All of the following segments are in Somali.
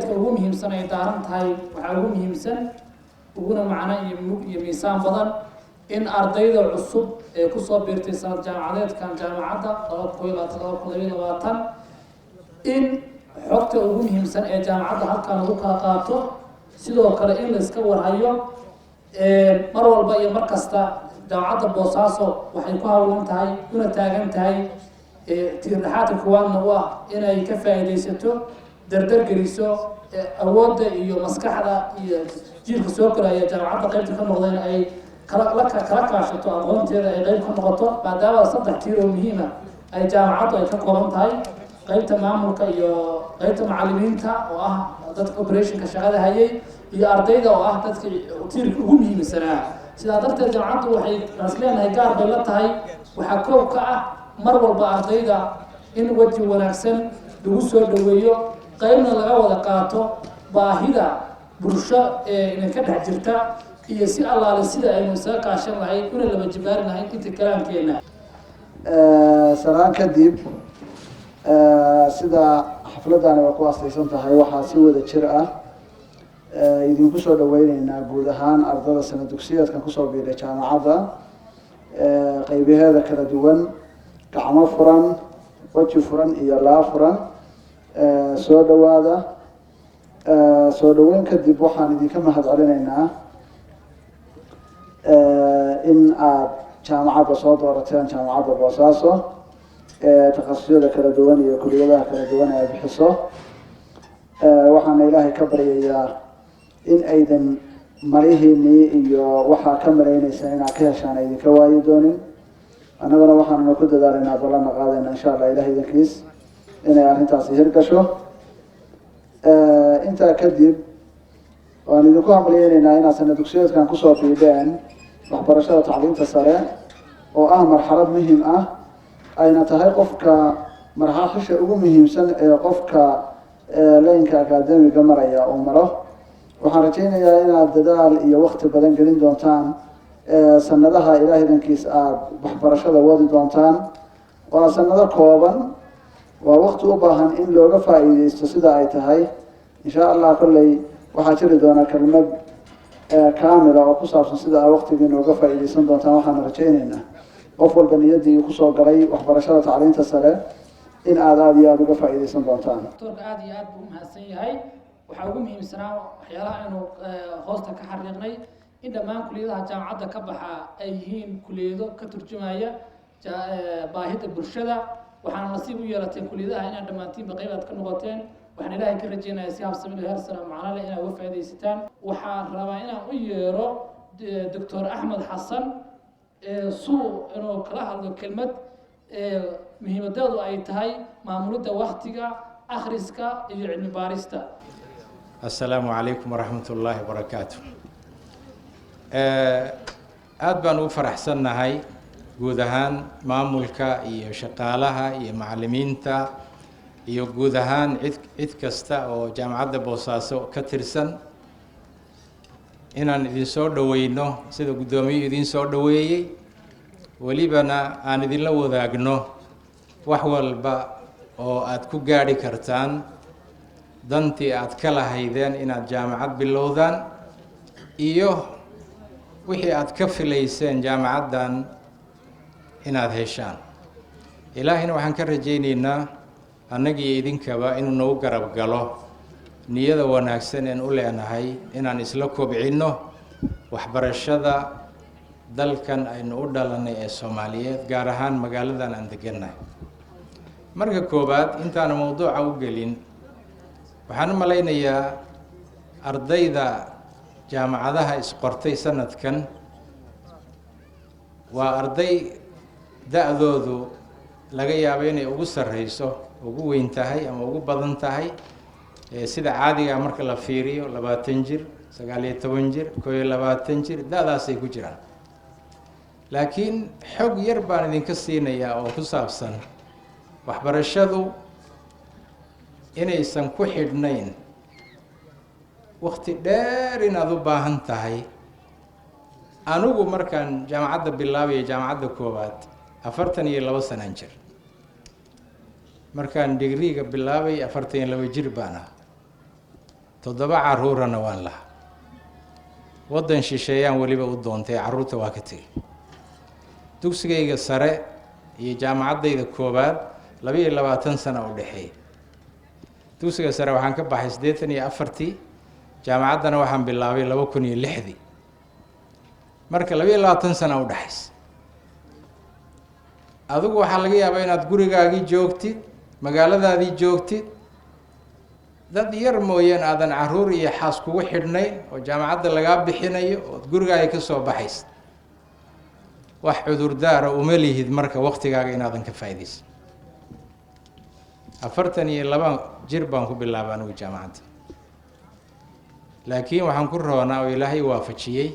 ujeedka ugu muhiimsan ay daaran tahay waxaa ugu muhiimsan uguna macno iyo mug iyo miisaan badan in ardayda cusub ee kusoo biirtay sanad jaamacadeedkan jaamacadda 2022 in xogta ugu muhiimsan ee jaamacadda halkan lagu kala qaato sidoo kale in la iska warhayo mar walba iyo mar kasta jaamacadda Boosaaso waxay ku hawlan tahay una taagan tahay tiirnaxaadka kuwaadna u ah inay ka faa'iidaysato dardar geliso awoodda iyo maskaxda iyo jiilka soo koraya jaamacadda qaybta ka noqdeen ay kala kaashato aqoonteeda ay qayb ka noqoto maadaama 3 tiir oo muhiim ah ay jaamacaddu ay ka kooban tahay qaybta maamulka iyo qaybta macallimiinta oo ah dadka operationka shaqada hayay iyo ardayda oo ah dadka tiirka ugu muhiimsanaa sidaa darteed jaamacaddu waxay rasleenahay gaar bay la tahay waxaa koob ka ah mar walba ardayda in waji wanaagsan lagu soo dhaweeyo qaybna laga wada qaato baahida bulsho ee ka dhex jirta iyo si allaale sida aynu isaga kaashan lahayn una laba jibaarin lahayn inta kalaamkeena salaan kadib sida xafladani waa ku aasaysan tahay waxaa si wada jir ah idinku soo dhaweynaynaa guud ahaan ardada sanad dugsiyeedkan kusoo biiray jaamacadda qaybaheeda kala duwan gacmo furan waji furan iyo laa furan soo dhawaada soo dhaweyn kadib waxaan idinka mahad celinaynaa in aad jaamacadda soo doorateen jaamacadda Boosaaso takhasusada kala duwan iyo kulliyadaha kala duwan ay bixiso waxaan ilaahay ka baryayaa in aydan marihiinii iyo waxaa ka maraynaysa inaad ka heshaan idinka waayi doonin annaguna waxaanuna ku dadaalaynaa ballanna qaadayna insha allah ilaahay idinkiis inay arrintaasi hirgasho intaa kadib waan idinku hambaliyeynaynaa inaad sanad dugsiyeedkan kusoo biideen waxbarashada tacliinta sare oo ah marxalad muhiim ah ayna tahay qofka marxalasha ugu muhiimsan ee qofka laynka akaademiga maraya uu maro waxaan rajaynayaa inaad dadaal iyo waqti badan gelin doontaan sanadaha ilaahay dankiis aad waxbarashada wadi doontaan waa sanado kooban waa waqti u baahan in looga faa'iideysto sida ay tahay insha allah kolley waxaa jiri doona kelmad kaamila oo ku saabsan sida aad waqtigiina uga faa'iideysan doontaan waxaan rajaynaynaa qof walba niyaddii kusoo galay waxbarashada tacliinta sare in aad iyo aad uga faa'iideysan doontaan doctorka aad iyo aad buu mahadsan yahay waxaa ugu muhiimsanaa waxyaalaha aynu hoosta ka xariiqnay in dhammaan kulliyadaha jaamacadda ka baxa ay yihiin kulliyado ka turjumaya baahida bulshada waxaana nasiib u yeelateen kulliyadaha inaad dhammaantiinba qayb aad ka noqoteen waxaan ilaahay ka rajaynayaa si habsami leh heer sare macno leh inaad uga faa'iidaysataan waxaan rabaa inaan u yeero doctor Axmed Xasan suu inuu kala hadlo kelmad muhiimadeedu ay tahay maamulidda waqtiga akhriska iyo cilmi baarista. السلام عليكم ورحمة الله وبركاته. aad baan ugu faraxsannahay guud ahaan maamulka iyo shaqaalaha iyo macallimiinta iyo guud ahaan cid kasta oo jaamacadda Boosaaso ka tirsan inaan idin soo dhaweyno sida gudoomiyadu idin soo dhaweeyay walibana aan idin la wadaagno wax walba oo aad ku gaari kartaan dantii aad ka lahaydeen inaad jaamacad bilowdaan iyo wixii aad ka filayseen jaamacaddan inaad heshaan ilaahina waxaan ka rajaynaynaa annagii idinkaba inuu nagu garab galo niyada wanaagsan ee u leenahay inaan isla kobcinno waxbarashada dalkan aynu u dhalanay ee Soomaaliyeed gaar ahaan magaaladan aan degannahay marka koobaad intaan mowduuca u gelin waxaan u malaynayaa ardayda jaamacadaha isqortay sanadkan waa arday da'doodu laga yaabo inay ugu sarreyso ugu weyn tahay ama ugu badan tahay sida caadiga marka la fiiriyo 20 jir 19 jir 21 jir da'daasay ku jiraan laakiin xog yar baan idinka siinayaa oo ku saabsan waxbarashadu inaysan ku xidhnayn waqti dheer inaad u baahan tahay anigu markaan jaamacadda bilaabay jaamacadda koowaad 42 sano jir markaan digriga bilaabay 42 jir baan ahaa 7 caruurana waan lahaa waddan shisheeyaan weliba u doontay carruurta waa ka tegey dugsigayga sare iyo jaamacaddayda koowaad 22 sano u dhexeeyay dugsiga sare waxaan ka baxay 84 jaamacaddana waxaan bilaabay 2006 marka 22 sano u dhaxays adigu waxaa laga yaabaa inaad gurigaagii joogtid magaaladaadii joogtid dad yar mooyeen aadan carruur iyo xaas kugu xidhnayn oo jaamacadda lagaa bixinayo ood gurigaaga ka soo baxaysa wax cudurdaara uma lihid marka waqtigaaga inaadan ka faa'iidaysan 42 jir baan ku bilaabay anigu jaamacadda laakiin waxaan ku roonaa oo ilaahay waafajiyey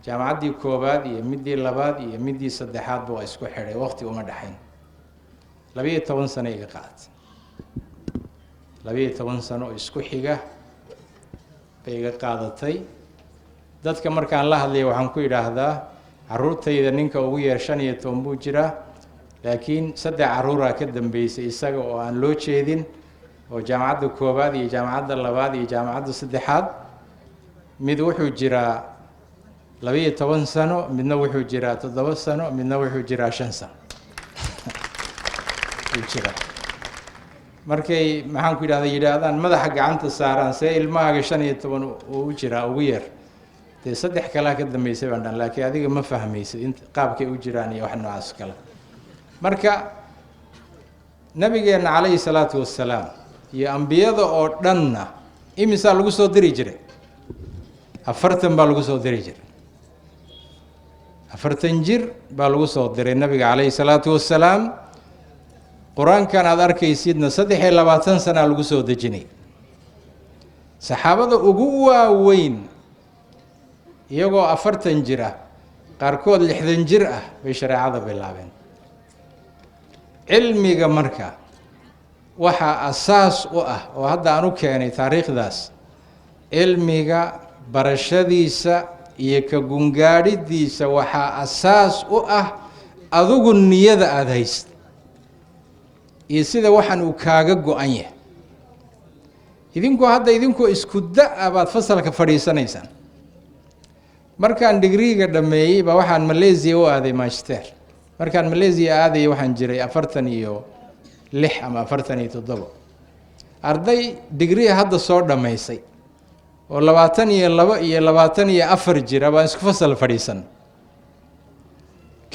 jaamacaddii koowaad iyo midii labaad iyo midii saddexaadba waa isku xidhay waqti uma dhaxayn 12 sano iga qaadatay 12 sano oo isku xiga bay iga qaadatay dadka markaan la hadlay waxaan ku yiraahdaa carruurtayda ninka ugu yeer 15 buu jiraa laakiin 3 carruura ka dambeysay isaga oo aan loo jeedin oo jaamacadda koowaad iyo jaamacadda labaad iyo jaamacadda saddexaad mid wuxuu jiraa 12 sano midna wuxuu jiraa 7 sano midna wuxuu jiraa 5 sano markay maxaan ku yidhaahdaan madaxa gacanta saaraan see ilmahaaga 15 uu jiraa ugu yar dee 3 kalaa ka dambeysay baan dhan laakiin adiga ma fahmaysid in qaabkay u jiraan iyo wax noocaas kale marka nabigeena calayhi salaatu wassalaam iyo ambiyada oo dhanna imisaa lagu soo diri jiray 40 baa lagu soo diri jiray 40 jir baa lagu soo diray nabiga calayhi salaatu wassalaam quraankan aad arkaysidna 23 sano lagu soo dejinay saxaabada ugu waaweyn iyagoo 40 jir ah qaarkood 60 jir ah bay shariicada bilaabeen cilmiga marka waxa asaas u ah oo hadda aan u keenay taariikhdaas cilmiga barashadiisa iyo ka gungaadhidiisa waxa asaas u ah adigu niyada aad hayst iyo sida waxaan uu kaaga go'an yahay idinku isku daa baad fasalka fadhiisanaysaan markaan digriiga dhameeyay ba waxaan Malaysia u aaday Manchester markaan Malaysia aaday waxaan jiray 46 ama 47 arday digriiga hadda soo dhameysay oo 22 iyo 24 jira baan isku fasal fadhiisan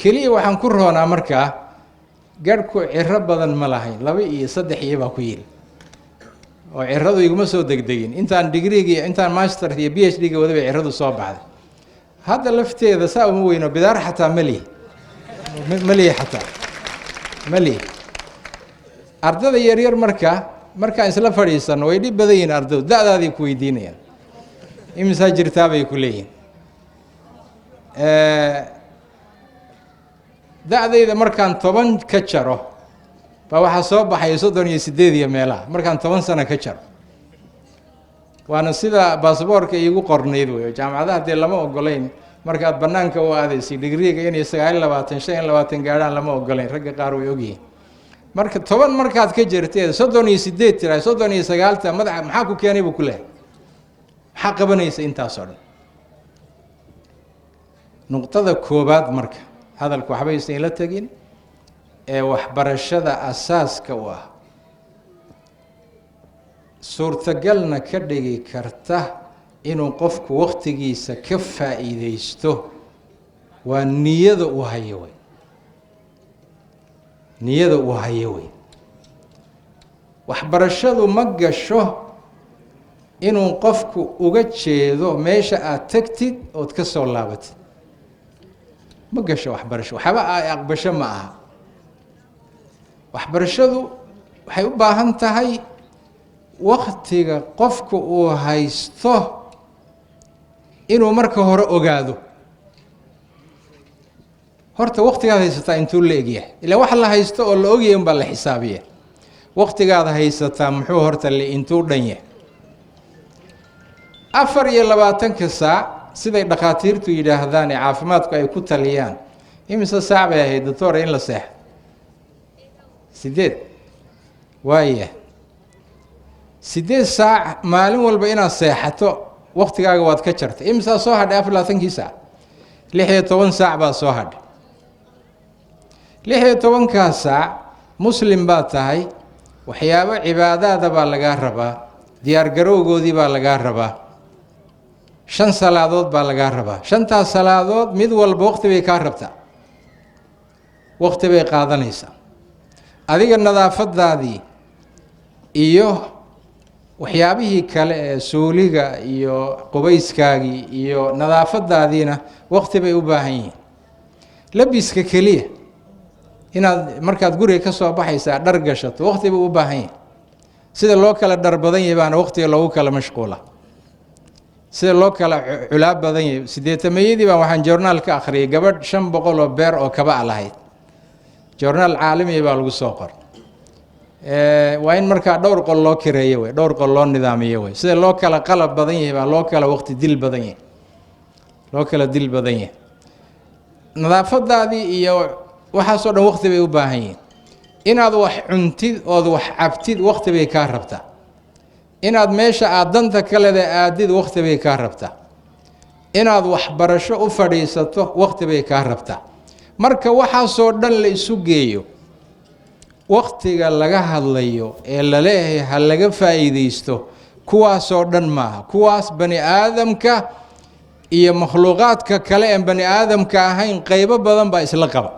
kaliya waxaan ku roonaa markaa garku cirro badan ma lahayn 2 iyo 3 iyaba ku yiri oo cirradu iguma soo degdegin intaan digriiga intaan master iyo PhD ga wadaba cirradu soo baxday hadda lafteeda saa uma weyno bidaar xataa mali xataa ardada yaryar markaan isla fadhiisan way dhib badan yihiin ardadu da'daadii ku weydiinayaan imisa jirtaa bay ku leeyihiin da'dayda markaan 10 ka jaro ba waxa soo baxay 38 iyo meelaha markaan 10 sano ka jaro waana sida baasaboorka iigu qornayd weeyo jaamacadaha dee lama ogolayn markaad banaanka u aadaysay digriiga inay 29 gaaraan lama ogolayn ragga qaar way ogyihiin marka 10 markaad ka jirtay 38 tiray 39 madaxa maxaa ku keenay buu ku leeyahay maxaa qabanaysa intaas oo dhan nuqtada koobaad marka hadalku waxba aysan la tagin ee waxbarashada asaaska u ah suurtagalna ka dhigi karta inuu qofku waqtigiisa ka faa'iideysto waa niyada uu hayo way waxbarashadu ma gasho inuu qofku uga jeedo meesha aad tagtid ood ka soo laabatid ma gasho waxbarasho waxba ay aqbasho ma aha waxbarashadu waxay u baahan tahay waqtiga qofku uu haysto inuu marka hore ogaado horta waqtigaad haysataa intuu la egyahay ilaa wax la haysto oo la ogyahay baa la xisaabiyaa waqtigaad haysataa muxuu horta la intuu dhan yahay 24 saac siday dhaqaatiirtu yidhaahdaan ee caafimaadku ay ku taliyaan imisa saac bay ahayd doctor in la seexdo 8 waaya sideed saac maalin walba inaad seexato waqtigaaga waad ka jartay imsaa soo hadhay 24 saac 16 saac baa soo hadhay 16 saac muslim baa tahay waxyaabo cibaadaada baa lagaa rabaa diyaar garowgoodii baa lagaa rabaa 5 salaadood baa lagaa rabaa 5taas salaadood mid walba waqti bay kaa rabtaa waqti bay qaadanaysaa adiga nadaafadaadii iyo waxyaabihii kale ee suuliga iyo qubayskaagii iyo nadaafadaadiina waqti bay u baahan yihiin labiska kaliya inaad markaad guriga ka soo baxaysaa dhar gashato waqti bay u baahan yihiin sida loo kala dhar badan yahay baana waqtiga loogu kala mashquula sida loo kala culaab badan yahay 8meeyadii baan waxaan joornaal ka akhriyay gabadh 500 oo beer oo kaba lahayd joornaal caalami baa lagu soo qoray waa in markaa dhowr qol loo kireeyo way dhowr qol loo nidaamiyo way sida loo kala qalab badan yahay baa loo kala waqti dil badan yahay loo kala dil badan yahay nadaafadaadii iyo waxa soo dhan waqti bay u baahan yihiin inaad wax cuntid oo wax cabtid waqti bay ka rabtaa inaad meesha aad danta kale aadid waqti bay ka rabtaa inaad wax barasho u fadhiisato waqti bay ka rabtaa marka waxa soo dhan la isu geeyo waqtiga laga hadlayo ee la leeyahay hal laga faa'iideysto kuwaas oo dhan maaha kuwaas bani aadamka iyo makhluuqaadka kale ee bani aadamka ahayn qaybo badan baa isla qaba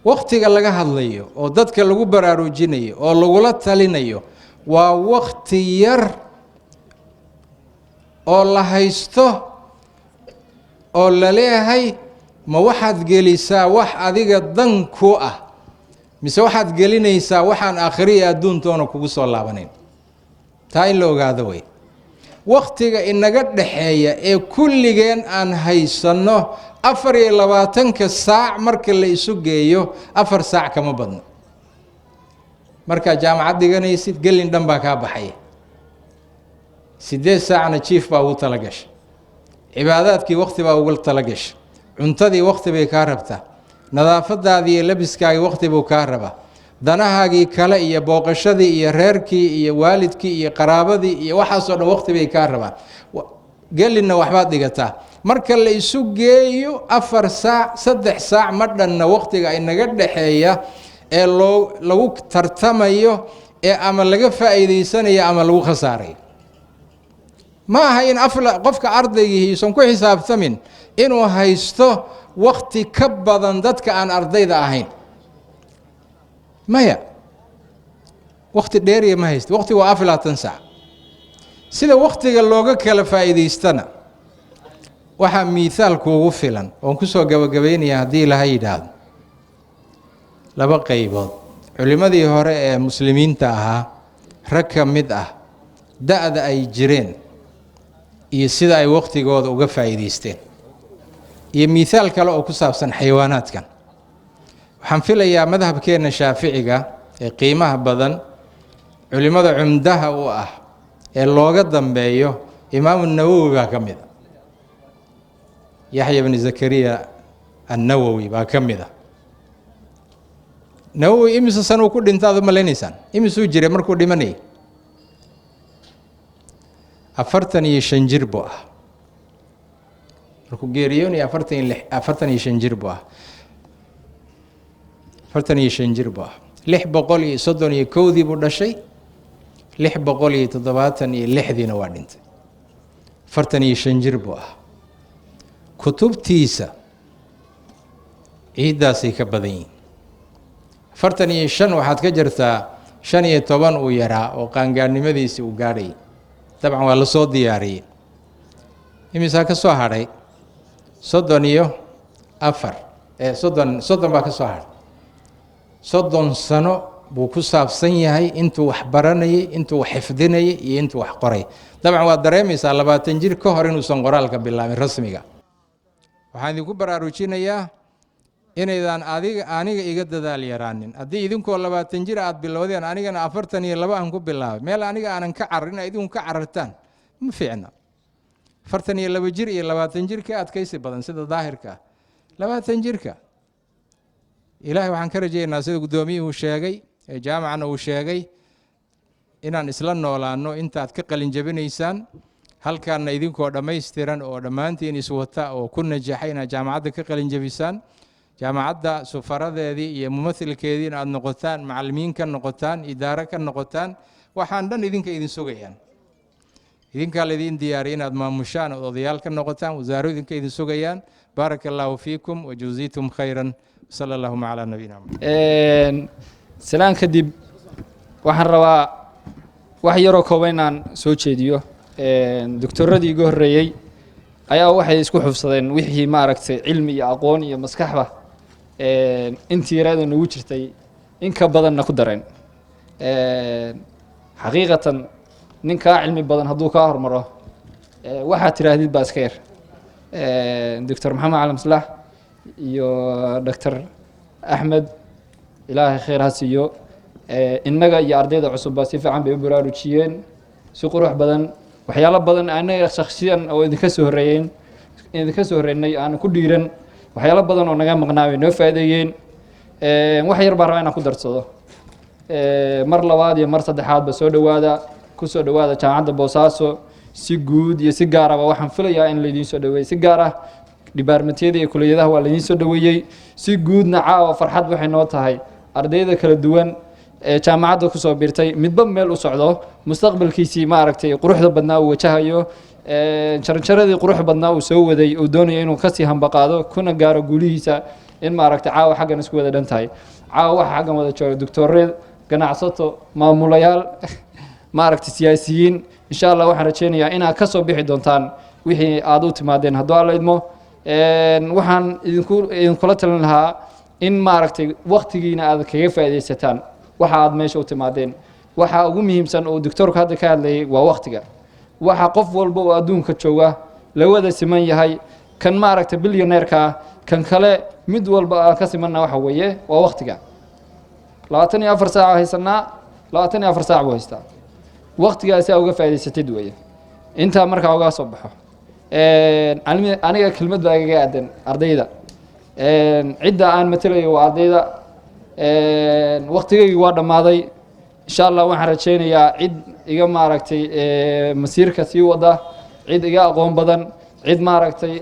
waqtiga laga hadlayo oo dadka lagu baraarujinayo oo lagula talinayo waa waqti yar oo la haysto oo la leeyahay ma waxaad gelisaa wax adiga dan ku ah mise waxaad gelinaysaa waxaan aakhiriya adduuntoona kugu soo laabanayn taa in la ogaado way waqtiga inaga dhaxeeya ee kulligeen aan haysano 24 saac marka la isu geeyo 4 saac kama badno marka jaamacad dhiganaysid gelin dhan baa ka baxay 8 saacna chief baa ugu tala gashay cibaadaadkii waqti baa ugu tala gashay cuntadii waqti bay ka rabtaa nadaafadaadii iyo labiskaagii waqti buu ka rabaa danahaagii kale iyo booqashadii iyo reerkii iyo waalidkii iyo qaraabadii iyo waxaas oo dhan waqti bay ka rabaan gelinna waxbaad dhigataa marka la isu geeyo 4 saac 3 saac ma dhanna waqtiga inaga dhaxeeya ee lagu tartamayo ee ama laga faa'iideysanayo ama lagu khasaarayo ma aha in qofka ardaygiisan ku xisaabtamin inuu haysto waqti ka badan dadka aan ardayda ahayn maya waqti dheeriya ma haysto waqti waa 24 saac sida waqtiga looga kala faa'iideystana waxa miisaal kuugu filan oo ku soo gabagabeynaya hadii la yiraahdo laba qaybood culimadii hore ee muslimiinta ahaa rag ka mid ah da'da ay jireen iyo sida ay waqtigooda uga faa'iideysteen iyo miisaal kale oo ku saabsan xayawaanaadkan waxaan filayaa madhabkeena shaaficiga ee qiimaha badan culimada cumdaha u ah ee looga dambeeyo imaam an-Nawawi baa ka mid ah Yahya ibn Zakariya an-Nawawi baa ka mid ah Nawawi imisa sano ku dhintaado malaynaysan imisuu jiray markuu dhimanay 45 jir buu ah markuu geeriyoonay 45 jir buu ah 45 jir buu ah 631 buu dhashay 676 waa dhintay 45 jir buu ah kutubtiisa ciidaasay ka badan yihiin 45 waxaad ka jirtaa 15 uu yaraa oo qaangaarnimadiisii uu gaadhay dabcan waa la soo diyaariyay imisa ka soo haray 34 baa ka soo haray 30 sano buu ku saabsan yahay intuu wax baranayay intuu wax xifdinayay iyo intuu wax qoray dabcan waa dareemaysaa 20 jir ka hor inuusan qoraalka bilaabin rasmiga waxaan idinku baraarujinayaa inaydan aniga iga dadaal yaraanin haddii idinkoo 20 jir aad bilowdeen anigana 42 aan ku bilaabay meel aniga aanan ka carrin idinku ka carartaan ma fiicna 42 jir iyo 20 jir ka adkaysi badan sida daahirka 20 jirka ilaahay waxaan ka rajaynayaa sida gudoomiyuhu sheegay ee jaamacana uu sheegay inaan isla noolaano intaad ka qalin jabinaysaan halkaana idinkoo dhammaystiran oo dhammaantiin iswata oo ku najaxay inaad jaamacadda ka qalin jabisaan jaamacadda sufaradeedii iyo mumathilkeedii aad noqotaan macallimiin ka noqotaan idaaro ka noqotaan waxaan dhan idinka idin sugayaan idinkaa laydin diyaariyay inaad maamushaan oo odayaal ka noqotaan wasaaro idinka idin sugayaan baaraka allaahu fiikum wajuziitum khayran sala allahuma calaa nabiyina salaan kadib waxaan rabaa wax yaroo kooban inaan soo jeediyo doctoradii iga horreeyey ayaa waxay isku xufsadeen wixii maaragtay cilmi iyo aqoon iyo maskaxba intii yaraada nagu jirtay in ka badanna ku dareen xaqiiqatan nin kaa cilmi badan hadduu kaa hormaro waxaad tiraahdid baa iska yar doctor maxamed cali maslax iyo doctor axmed ilaahay khayr ha siiyo innaga iyo ardayda cusubba si fiican bay u baraarujiyeen si qurux badan waxyaalo badan anaga shakhsiyan oo idinka soo horreynay aan ku dhiiran waxyaalo badan oo naga maqnaa way noo faa'iideeyeen wax yar baan rabaa inaan ku darsado mar labaad iyo mar saddexaadba ku soo dhowaada jaamacadda Boosaaso si guud iyo si gaar ah waxaan filayaa in la idiin soo dhaweeyo si gaar ah departmentyada iyo kulliyadaha waa la idiin soo dhaweeyay si guudna caawa farxad waxay noo tahay ardayda kala duwan ee jaamacadda ku soo biirtay midba meel u socdo mustaqbalkiisii ma aragtay quruxda badnaa uu wajahayo jaranjaradii qurux badnaa uu soo waday uu doonayo inuu ka sii hambaqaado kuna gaaro guulihiisa in ma aragtay caawa xaggan isku wada dhan tahay caawa waxa xaggan wada jooga doctoreed ganacsato maamulayaal ma aragtay siyaasiyiin insha Allah waxaan rajeynayaa inaad ka soo bixi doontaan wixii aad u timaadeen haddii alla idmo waxaan idinkula talin lahaa in ma aragtay waqtigiina aad kaga faa'iideysataan waxa aad meesha u timaadeen waxa ugu muhiimsan oo doctorku hadda ka hadlayay waa waqtiga waxa qof walba oo adduunka jooga la wada siman yahay kan ma aragtay billionaire-ka kan kale mid walba aan ka simanna waxa weeye waa waqtiga 24 saac haysanaa 24 saac buu haystaa waqtigaasi uga faa'iideysatid weeye inta markaa uga soo baxo aniga kelmad baa iga aadan ardayda cidda aan matalayo waa ardayda waqtigaygu waa dhammaaday insha Allah waxaan rajeynayaa cid iga maaragtay masiirka sii wada cid iga aqoon badan cid maaragtay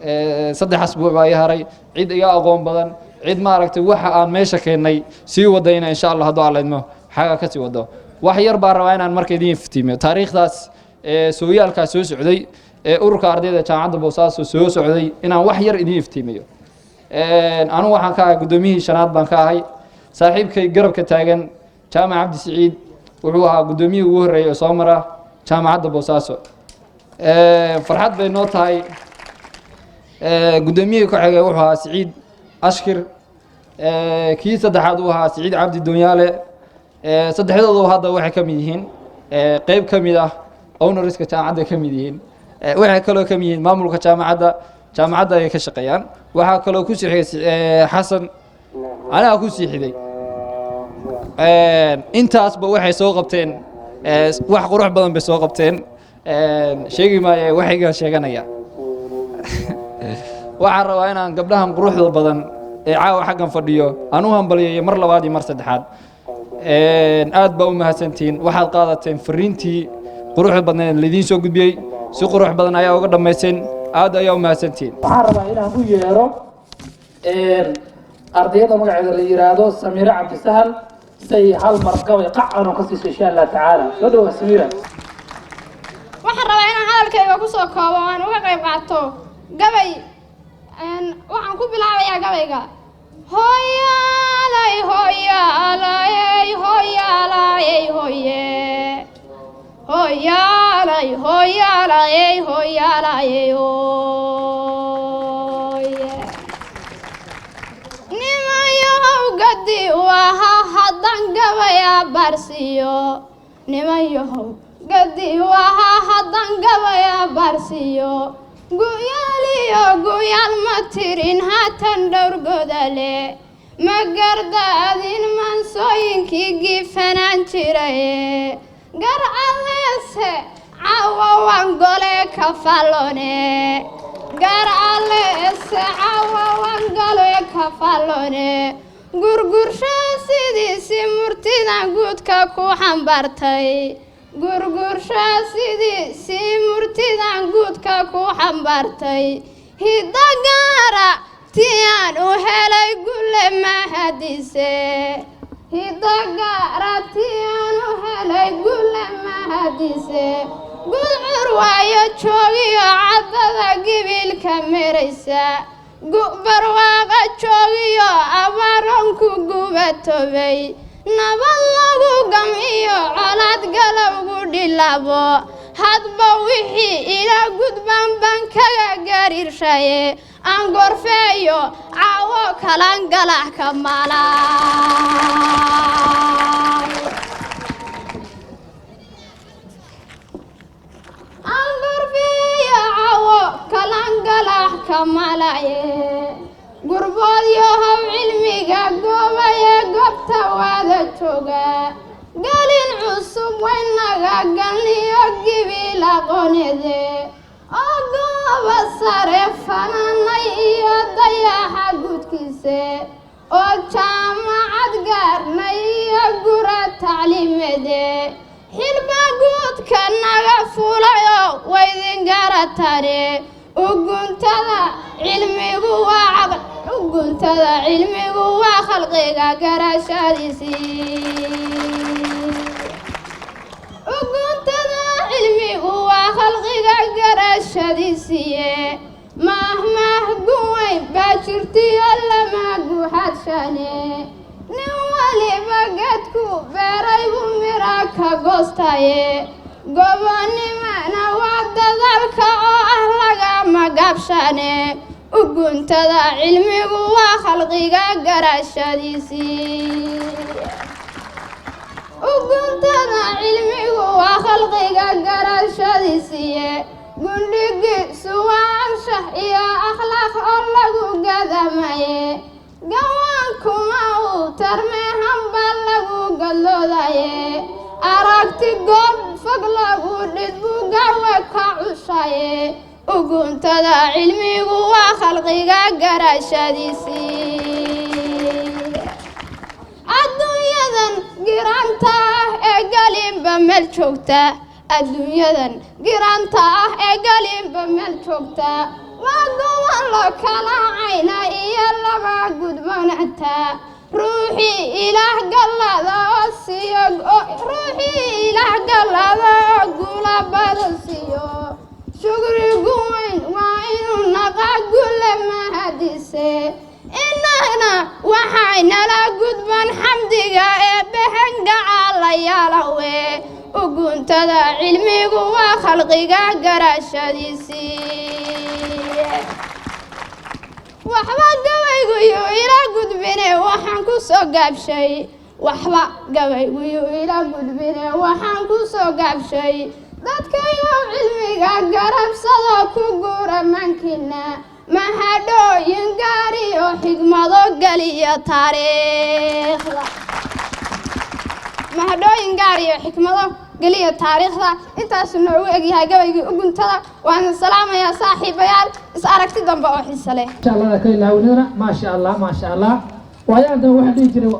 3 asbuuc baa haray cid iga aqoon badan cid maaragtay waxa aan meesha keenay sii wadayna insha Allah haddii alla idmo xaga ka sii wado wax yar baan rabaa inaan marka idin iftiimiyo taariikhdaas sooyaalka soo socday ururka ardayda jaamacadda Boosaaso soo socday inaan wax yar idin iftiimiyo anu waxaan ka ahay gudoomiyihii shanaad baan ka ahay saaxiibkay garabka taagan jaamac cabdi siciid wuxuu ahaa gudoomiyihii ugu horreeyay oo soo mara jaamacadda Boosaaso farxad bay noo tahay gudoomiyihii ku xigay wuxuu ahaa siciid ashkir kii saddexaad uu ahaa siciid cabdi dunyaale saddexdoodu hadda waxay ka mid yihiin qayb ka mid ah ownerska jaamacadda ka mid yihiin waxay kaloo ka mid yihiin maamulka jaamacadda ay ka shaqeeyaan waxaa kaloo ku sii xigay xasan anaga ku sii xigay intaasba waxay soo qabteen wax qurux badan bay soo qabteen sheegi maayo waxayga sheeganaya waxaan rabaa inaan gabdhahan quruxda badan ee caawa xaggan fadhiyo aan u hambaliyeeyo mar labaad iyo mar saddexaad aad baa u mahadsantihiin waxaad qaadateen fariintii quruxda badneed la idiin soo gudbiyey si qurux badan ayaa uga dhammayseen aad ayaa u mahadsantihiin waxaan rabaa inaan u yeero ardayda magaceeda la yiraahdo Samira Cabdisahal say hal mar gabay qacan oo ka siisay insha Allah taala soo dhaw Samira waxaan rabaa inaan hadalkayga ku soo koobo aan uga qayb qaato gabay waxaan ku bilaabayaa gabayga hooyaalay hooyaalay hooyaalay hooye hooyaalay hooyaalay hooyaalay hooye nimayow gadi waha hadan gabaya barsiyo nimayow gadi waha hadan gabaya barsiyo guyaaliyo guyaal ma tirin haatan dhowrgodale ma gardaadin mansooyinkii gifanaan jiraye gar alleese caawa waan gole ka fallone gar alleese caawa waan gole ka fallone gurgursho sidiisi murtidan guudka ku xambaartay gurgursho sidiisi murtidan guudka ku xambaartay hidda gaara tiyaan u helay gulle mahadise hidda gaara tiyaan u helay gulle mahadise gudcur waayo joogiyo caddada gibilka meraysa barwaaqa joogiyo abaronku gubatobay nabad lagu gamiyo colaad galowgu dhilabo hadba wixii ila gudban baan kaga gariirshaye aan gorfeeyo caawo kalan galax ka malay aan gorfeeyo caawo kalan galax ka malaye gurbood yohow cilmiga goobaye goobta waada jooga galin cusub waynaga galniyo gibil aqoonede oo gooba sare fananay iyo dayaxa gudkiise oo jaamacad gaarnay iyo gura tacliimede xilba guudka naga fulayo waydin garatane uguntada cilmigu waa khalqiga garashadiisii uguntada cilmigu waa khalqiga garashadiisiiye mahmah guweyn baa jirtiyo lama guuxadshane nin waliba geedku beeray buu mira ka goostaye gobonnimana waa dadalka oo ah lagama gabshane uguntada cilmigu waa khalqiga garashadiisii uguntada cilmigu waa khalqiga garashadiisiiye gundhigiisu waa anshax iyo akhlaaq oo lagu gadamaye gawaankuma uu tarmee hambaa lagu gadloodaye aragti goob fog lagu dhidbu gawe ka cushaye uguntada cilmigu waa khalqiga garashadiisii adduunyadan giraanta ah ee galinba meel joogta adduunyadan giraanta ah ee galinba meel joogta waa goban loo kala cayna iyo laba gudboonata ruuxii ilaah gallada oo siiyo ruuxii ilaah gallada oo gula badan siiyo shukrigu weyn waa inuu naqa gulle mahadise innagna waxaynala gudban xamdiga ee behengaca la yaalawe uguntada cilmigu waa khalqiga garashadiisii waxba gabaygu yuu ila gudbine waxaan ku soo gaabshay waxba gabaygu yuu ila gudbine waxaan ku soo gaabshay dadkayow cilmiga garabsadoo ku guura mankina mahadhooyin gaariyo xigmado geliya taariikhda mahadhooyin gaariyo xikmado geliya taariikhda intaasu noogu egyahay gabaygii uguntada waan salaamayaa saaxiibayaal is aragti dambe oo xiiso leh insha Allah ka ilaawnina ma sha Allah waayadan waxa dhihi jiray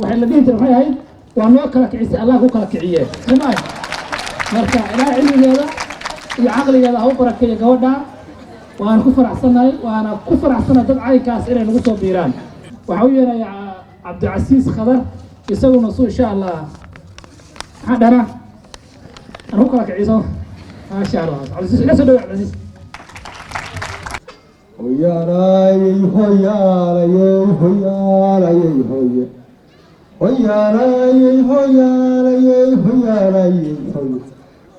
waxa la dhihi jiray waxay ahayd waa noo kala kicisay Allah ku kala kiciyay samay marka ilaahay cilmigeeda iyo caqligeeda ha u barakeeyo gabadha waan ku faraxsanahay dad caynkaas inay nagu soo biiraan waxa uu yeerayaa Cabdicasiis Khadar isaguna soo insha Allah hadana أنا كلا كعيسى ما شاء الله عزيز لا سدوا عزيز هيا راي هيا راي هيا راي هيا هيا راي هيا راي هيا راي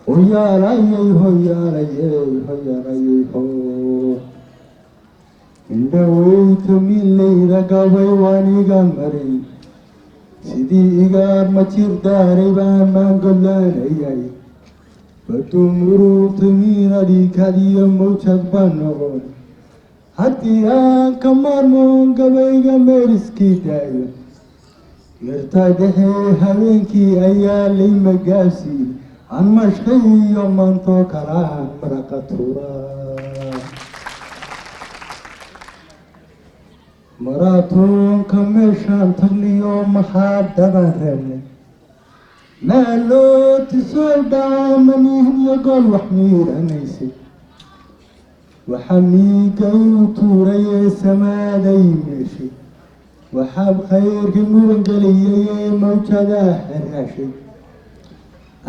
هيا راي هيا راي هيا راي إن دويت من ليلة قوي واني قمري سيدي إيجار ما تيرداري بان ما قلنا فتمروا تمينا لي كذي موجد بنغون حتى كمرمون قبيقا ميرسكي دايا يرتاقحي هبينكي أيالي مقاسي عن مشخي يوم انتو كران مرقة تورا maratoonka meeshaan tagliyo maxaa daban reebnay maaloo soo dhaamanihin iyo gool wax miiranaysay waxaa miiga u tuurayee samaaday meeshay waxaa khayrkii mudan geliyay mawjadaa xiraashay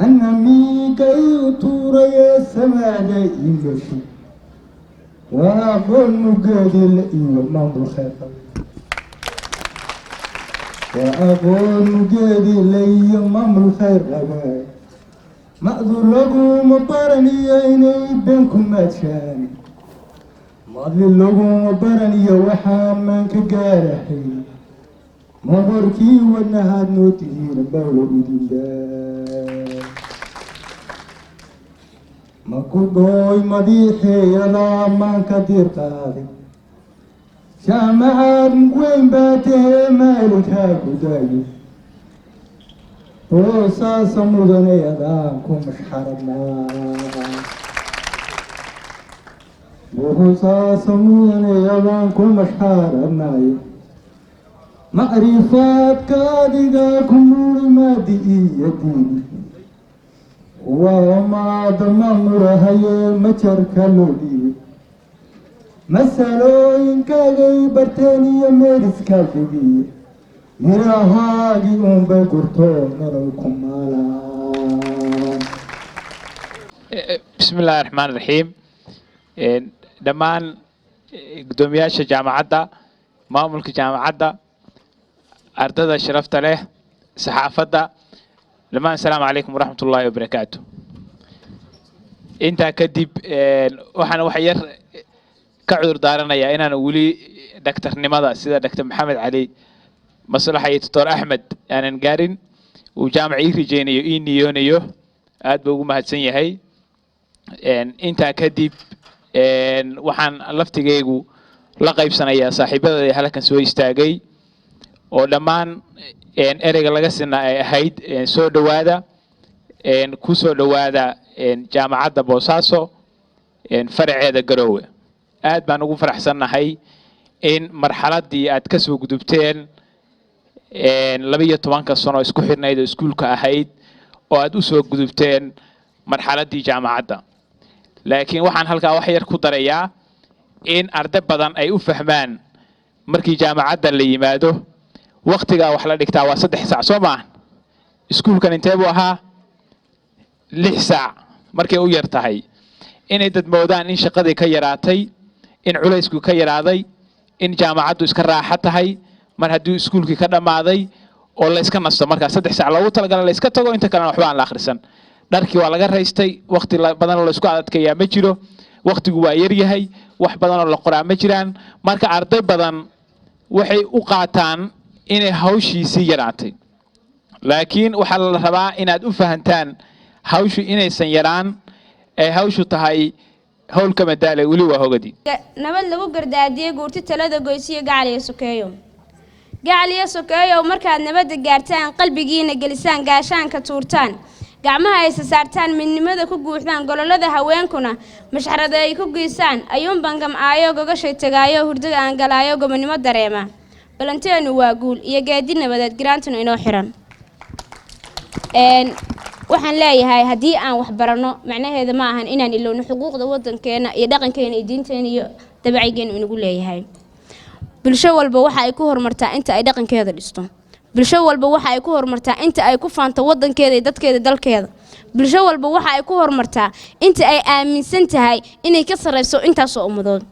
anna miiga u tuurayee samaaday meeshay waa aqoon mugeedile iyo maamul khayr waa aqoon mugeedile iyo maamul khayr qabaay ma'du laguma baraniyo inay been ku maadshaani madli laguma baraniyo waxaan maan ka gaarahay moqorkii wadnahaad noo tihiin bawlo idindaa ma ku dhooy madiixeeyadaa maan ka dir qaaday jaamacad weyn baa tahee maalinkaa ku daayo hoosaasa mudanayadaan ku mashxaradnaa hoosaasa mudanayadaan ku mashxaradnaayo macrifaadka adigaa ku muuri maadi iyo diini waa maada mamurahayee majarka loo dhiibay masalooyinkaagay barteen iyo meeriskaa fogiye mirahaagii unbay gurtoo nolol ku maalaan. بسم الله الرحمن الرحيم دمان قدومياشا جامعة مامولك جامعة أردد شرفت له صحافة لما السلام عليكم ورحمة الله وبركاته. انت كدب وحنا وحير كعذر دارنا يا انا نقولي دكتور نمضة سيدا دكتور محمد علي مصلحة دكتور احمد انا نقارن وجامعي رجينيو اني يونيو اد بوغو مهدسن هي انت كدب waxaan laftigaygu la qaybsanayaa saaxiibadooda halkan soo istaagay oo dhammaan ereyga laga sinaa ay ahayd soo dhawaada ku soo dhawaada jaamacadda Boosaaso faraceeda Garowe aad baan ugu faraxsanahay in marxaladii aad ka soo gudubteen 12 sano isku xirnayd iskuulka ahayd oo aad u soo gudubteen marxaladii jaamacadda laakiin waxaan halkaa wax yar ku darayaa in arday badan ay u fahmaan markii jaamacadda la yimaado waqtiga wax la dhigtaa waa 3 saac soo maahan iskuulkan intee buu ahaa 6 saac markay u yar tahay inay dad moodaan in shaqadii ka yaraatay in culaysku ka yaraaday in jaamacaddu iska raaxo tahay mar haddii iskuulkii ka dhamaaday oo la iska nasto markaa 3 saac loogu talagalay la iska tago inta kalena waxba aan la akhrisan dharkii waa laga raystay waqti badan oo la isku adkeeyaa ma jiro waqtigu waa yar yahay wax badan oo la qoraa ma jiraan marka arday badan waxay u qaataan inay hawshiisii yaraatay laakiin waxa la rabaa inaad u fahantaan hawshu inaysan yaraan ee hawshu tahay hawl ka madaale wali waa hogadi nabad lagu gardaadiyay guurti talada goysiyo gacaliya sokeeyo gacaliya sokeeyo markaad nabadda gaartaan qalbigiina gelisaan gaashaanka tuurtaan gacmaha ay saartaan midnimada ku guuxdaan gololada haweenkuna mashxarada ay ku geysaan ayuun bangam aayo gogashay tagaayo hurdada aan galaayo gobonimo dareema balanteenu waa guul iyo gaadi nabadeed garaantuna inoo xiran waxaan leeyahay haddii aan wax barano macnaheedu ma ahan inaan ilowno xuquuqda wadankeena iyo dhaqankeena iyo diinteena iyo dabeecadkeena inagu leeyahay bulsho walba waxa ay ku horumartaa inta ay dhaqankeeda dhisto bulsho walba waxa ay ku horumartaa inta ay ku faanto wadankeeda iyo dadkeeda dalkeeda bulsho walba waxa ay ku horumartaa inta ay aaminsan tahay inay ka sareyso intaas oo ummadood